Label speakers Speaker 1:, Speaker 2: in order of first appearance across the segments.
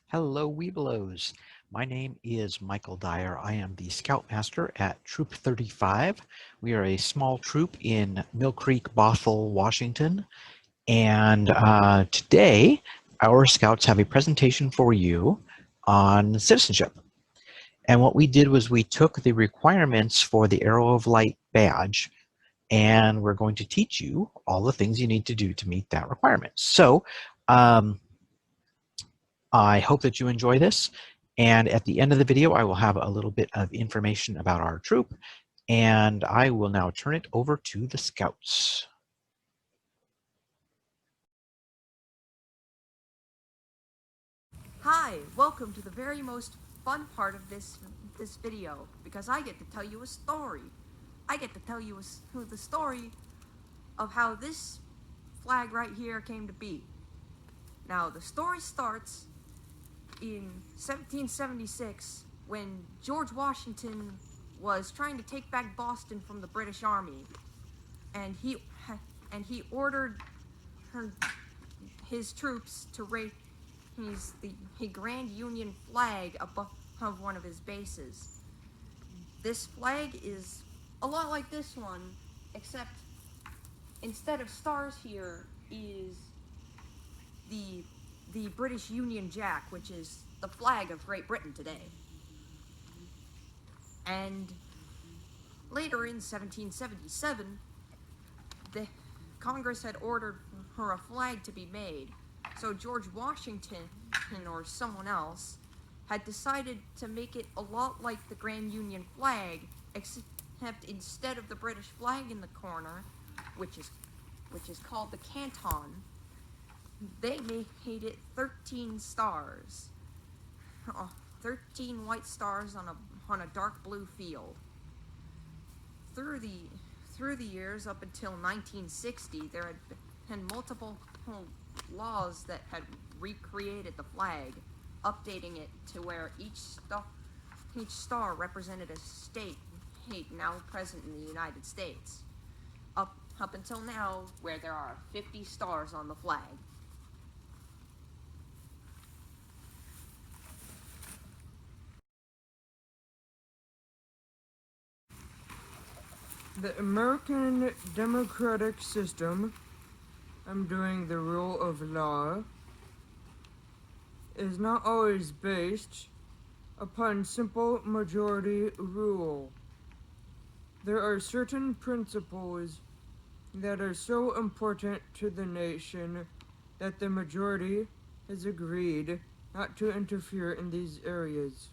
Speaker 1: Hello, Webelos. My name is Michael Dyer. I am the Scoutmaster at Troop 35. We are a small troop in Mill Creek, Bothell, Washington. And today, our Scouts have a presentation for you on citizenship. And what we did was we took the requirements for the Arrow of Light badge, and we're going to teach you all the things you need to do to meet that requirement. So, I hope that you enjoy this. And at the end of the video, I will have a little bit of information about our troop. And I will now turn it over to the Scouts.
Speaker 2: Hi, welcome to the very most fun part of this video, because I get to tell you a story. I get to tell you the story of how this flag right here came to be. Now, the story starts in 1776 when George Washington was trying to take back Boston from the British Army, and he ordered his troops to raise the Grand Union flag above one of his bases. This flag is a lot like this one, except instead of stars here is the British Union Jack, which is the flag of Great Britain today. And later in 1777, the Congress had ordered for a flag to be made. So George Washington, or someone else, had decided to make it a lot like the Grand Union flag, except instead of the British flag in the corner, which is called the canton, they made it 13 stars. 13 white stars on a dark blue field. Through the years up until 1960, there had been multiple laws that had recreated the flag, updating it to where each star represented a state now present in the United States. Up until now, where there are 50 stars on the flag.
Speaker 3: The American democratic system, I'm doing the rule of law, is not always based upon simple majority rule. There are certain principles that are so important to the nation that the majority has agreed not to interfere in these areas.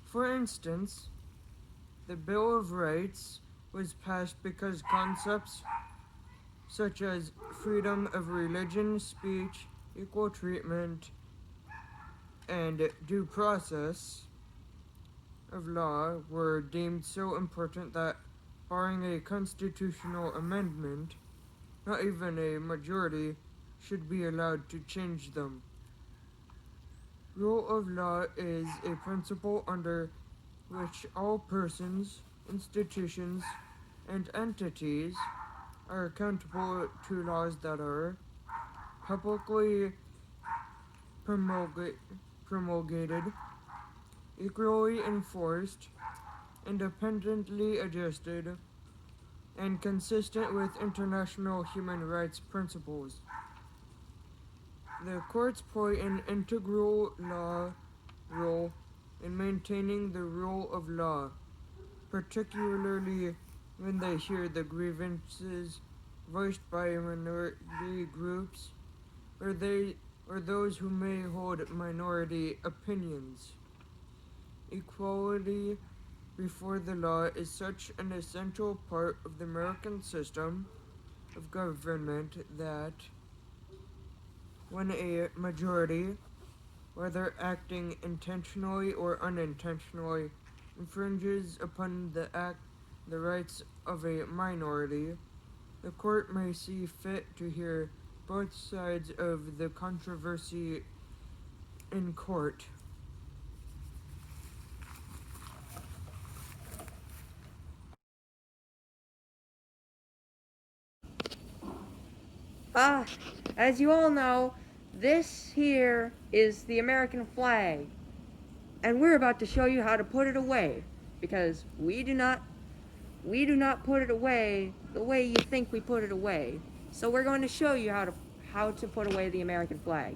Speaker 3: For instance, the Bill of Rights was passed because concepts such as freedom of religion, speech, equal treatment, and due process of law were deemed so important that, barring a constitutional amendment, not even a majority should be allowed to change them. Rule of law is a principle under which all persons, institutions, and entities are accountable to laws that are publicly promulgated, equally enforced, independently adjusted, and consistent with international human rights principles. The courts play an integral role in maintaining the rule of law, particularly when they hear the grievances voiced by minority groups or those who may hold minority opinions. Equality before the law is such an essential part of the American system of government that when a majority, whether acting intentionally or unintentionally, infringes upon the rights of a minority, the court may see fit to hear both sides of the controversy in court.
Speaker 2: As you all know, This here is the American flag, and we're about to show you how to put it away, because we do not put it away the way you think we put it away. So we're going to show you how to put away the American flag.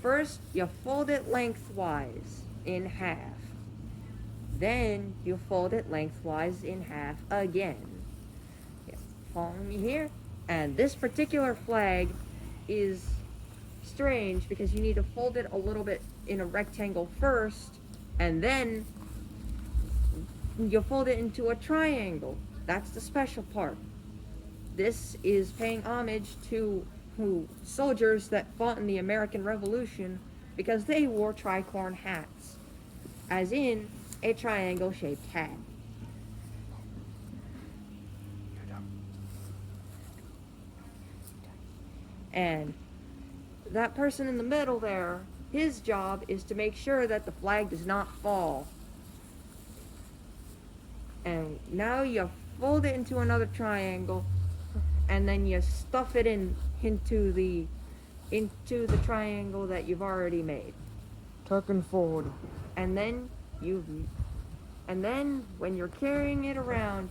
Speaker 2: First, you fold it lengthwise in half. Then you fold it lengthwise in half again. Follow me here? And this particular flag is strange because you need to fold it a little bit in a rectangle first, and then you fold it into a triangle. That's the special part. This is paying homage to soldiers that fought in the American Revolution because they wore tricorn hats, as in a triangle-shaped hat. And that person in the middle there, his job is to make sure that the flag does not fall. And now you fold it into another triangle, and then you stuff it into the triangle that you've already made.
Speaker 3: Tuck and fold.
Speaker 2: And then when you're carrying it around,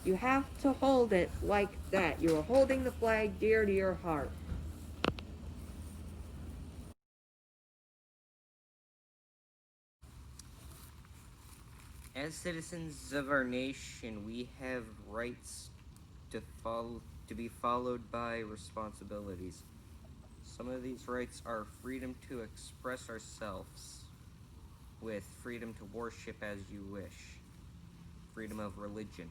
Speaker 2: you have to hold it like that. You're holding the flag dear to your heart.
Speaker 4: As citizens of our nation, we have rights to be followed by responsibilities. Some of these rights are freedom to express ourselves, with freedom to worship as you wish, freedom of religion.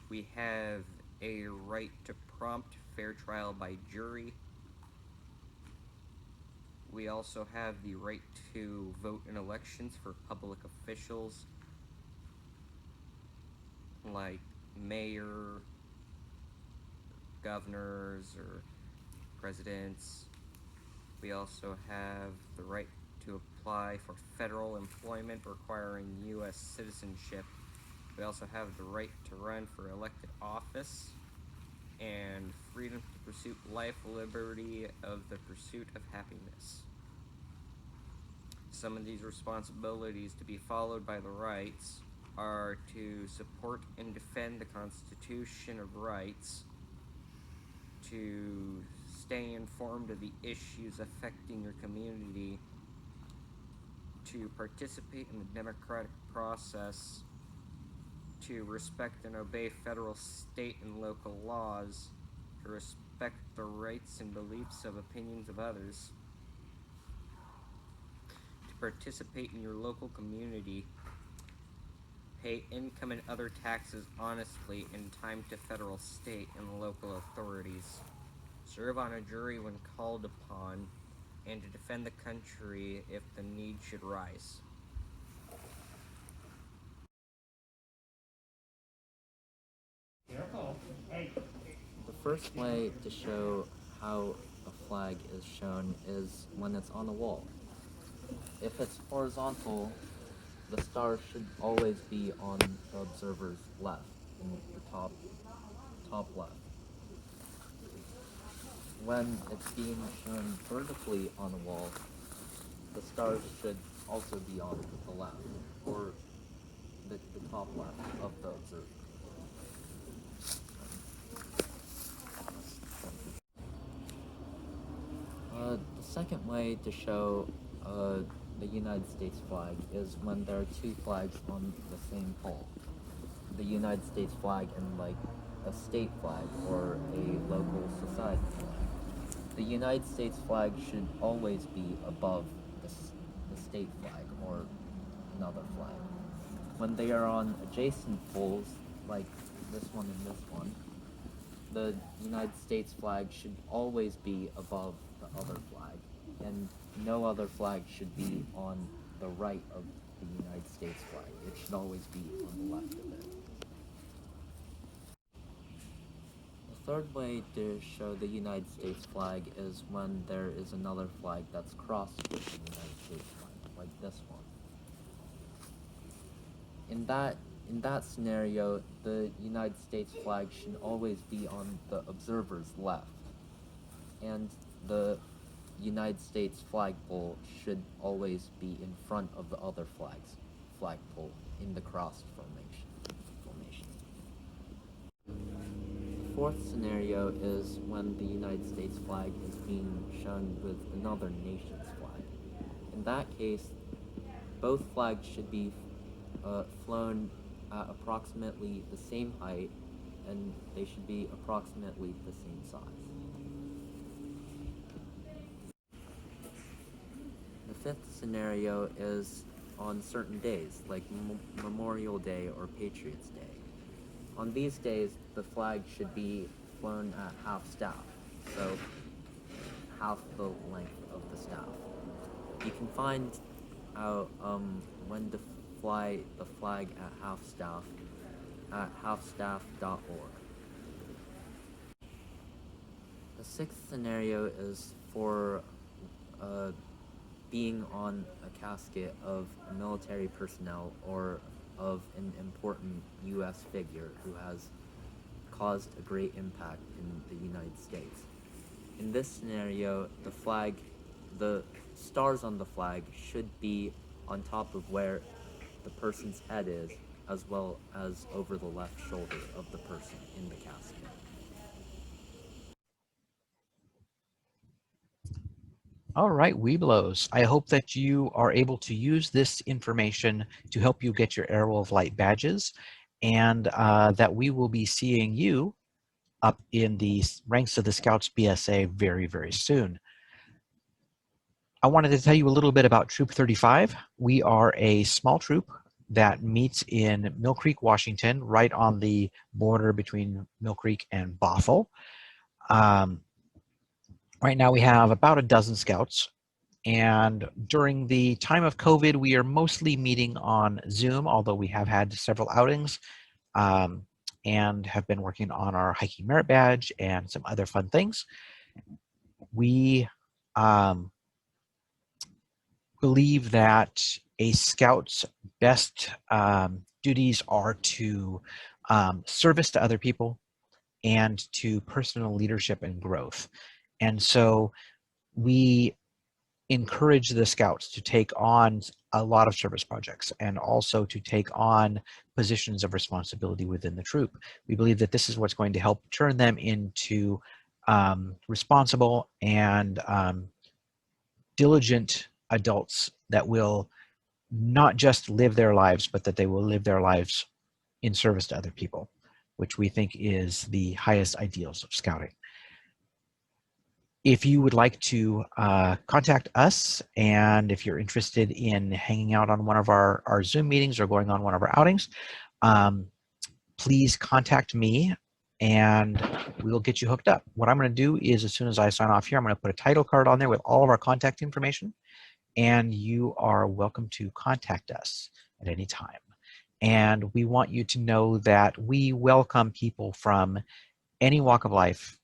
Speaker 4: We have a right to prompt fair trial by jury. We also have the right to vote in elections for public officials like mayor, governors, or presidents. We also have the right to apply for federal employment requiring U.S. citizenship. We also have the right to run for elected office and freedom to pursue life, liberty of the pursuit of happiness. Some of these responsibilities to be followed by the rights are to support and defend the Constitution of Rights, to stay informed of the issues affecting your community, to participate in the democratic process, to respect and obey federal, state, and local laws, to respect the rights and beliefs of opinions of others, to participate in your local community, pay income and other taxes honestly in time to federal, state, and local authorities, serve on a jury when called upon, and to defend the country if the need should rise.
Speaker 5: The first way to show how a flag is shown is when it's on a wall. If it's horizontal, the star should always be on the observer's left, in the top left. When it's being shown vertically on a wall, the stars should also be on the left, or the top left of the observer. The second way to show the United States flag is when there are two flags on the same pole. The United States flag and like a state flag or a local society flag. The United States flag should always be above the state flag or another flag. When they are on adjacent poles, like this one and this one, the United States flag should always be above the other flag, and no other flag should be on the right of the United States flag. It should always be on the left of it. The third way to show the United States flag is when there is another flag that's crossed with the United States flag, like this one. In that scenario, the United States flag should always be on the observer's left. and the United States flagpole should always be in front of the other flagpole in the cross formation. Fourth scenario is when the United States flag is being shown with another nation's flag. In that case, both flags should be flown at approximately the same height, and they should be approximately the same size. The fifth scenario is on certain days, like Memorial Day or Patriots Day. On these days, the flag should be flown at half staff, so half the length of the staff. You can find out when to fly the flag at half staff at halfstaff.org. The sixth scenario is for being on a casket of military personnel or of an important U.S. figure who has caused a great impact in the United States. In this scenario, the stars on the flag should be on top of where the person's head is, as well as over the left shoulder of the person in the casket.
Speaker 1: All right, Weeblos. I hope that you are able to use this information to help you get your Arrow of Light badges, and that we will be seeing you up in the ranks of the Scouts BSA very, very soon. I wanted to tell you a little bit about Troop 35. We are a small troop that meets in Mill Creek, Washington, right on the border between Mill Creek and Bothell. Right now we have about a dozen Scouts. And during the time of COVID, we are mostly meeting on Zoom, although we have had several outings and have been working on our hiking merit badge and some other fun things. We believe that a Scout's best duties are to service to other people and to personal leadership and growth. And so we encourage the Scouts to take on a lot of service projects and also to take on positions of responsibility within the troop. We believe that this is what's going to help turn them into responsible and diligent adults that will not just live their lives, but that they will live their lives in service to other people, which we think is the highest ideals of Scouting. If you would like to contact us, and if you're interested in hanging out on one of our Zoom meetings or going on one of our outings, please contact me and we'll get you hooked up. What I'm going to do is, as soon as I sign off here, I'm going to put a title card on there with all of our contact information, and you are welcome to contact us at any time. And we want you to know that we welcome people from any walk of life.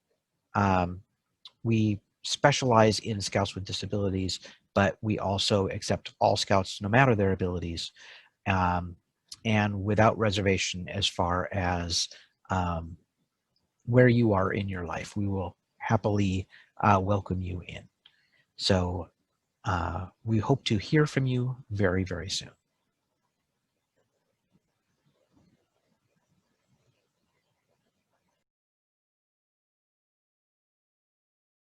Speaker 1: We specialize in Scouts with disabilities, but we also accept all Scouts no matter their abilities, and without reservation as far as where you are in your life. We will happily welcome you in. So we hope to hear from you very, very soon.